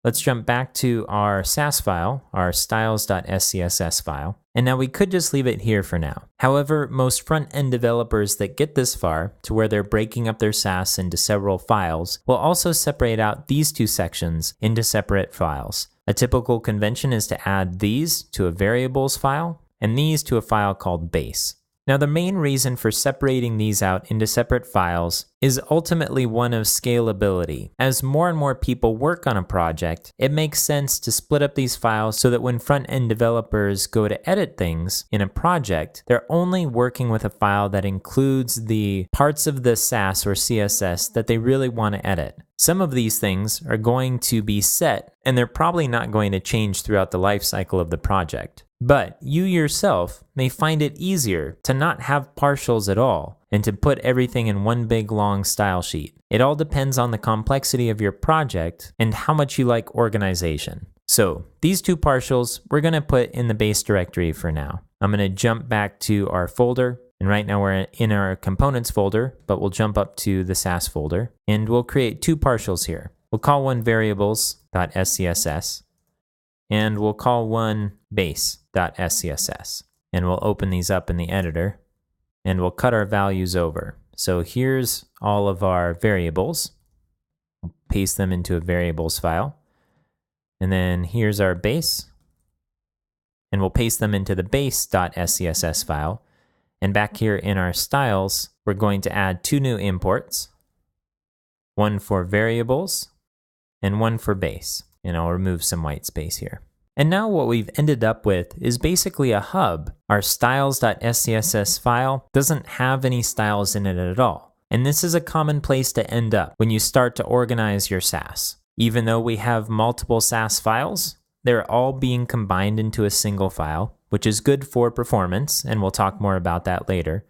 Let's jump back to our SASS file, our styles.scss file. And now we could just leave it here for now. However, most front-end developers that get this far to where they're breaking up their SASS into several files will also separate out these two sections into separate files. A typical convention is to add these to a variables file and these to a file called base. Now, the main reason for separating these out into separate files is ultimately one of scalability. As more and more people work on a project, it makes sense to split up these files so that when front-end developers go to edit things in a project, they're only working with a file that includes the parts of the SASS or CSS that they really want to edit. Some of these things are going to be set, and they're probably not going to change throughout the life cycle of the project. But you yourself may find it easier to not have partials at all and to put everything in one big long style sheet. It all depends on the complexity of your project and how much you like organization. So these two partials we're going to put in the base directory for now. I'm going to jump back to our folder, and right now we're in our components folder, but we'll jump up to the SASS folder and we'll create two partials here. We'll call one variables.scss and we'll call one base.scss. And we'll open these up in the editor and we'll cut our values over. So here's all of our variables. We'll paste them into a variables file. And then here's our base. And we'll paste them into the base.scss file. And back here in our styles, we're going to add two new imports. One for variables and one for base. And I'll remove some white space here. And now what we've ended up with is basically a hub. Our styles.scss file doesn't have any styles in it at all. And this is a common place to end up when you start to organize your SASS. Even though we have multiple SASS files, they're all being combined into a single file, which is good for performance, and we'll talk more about that later.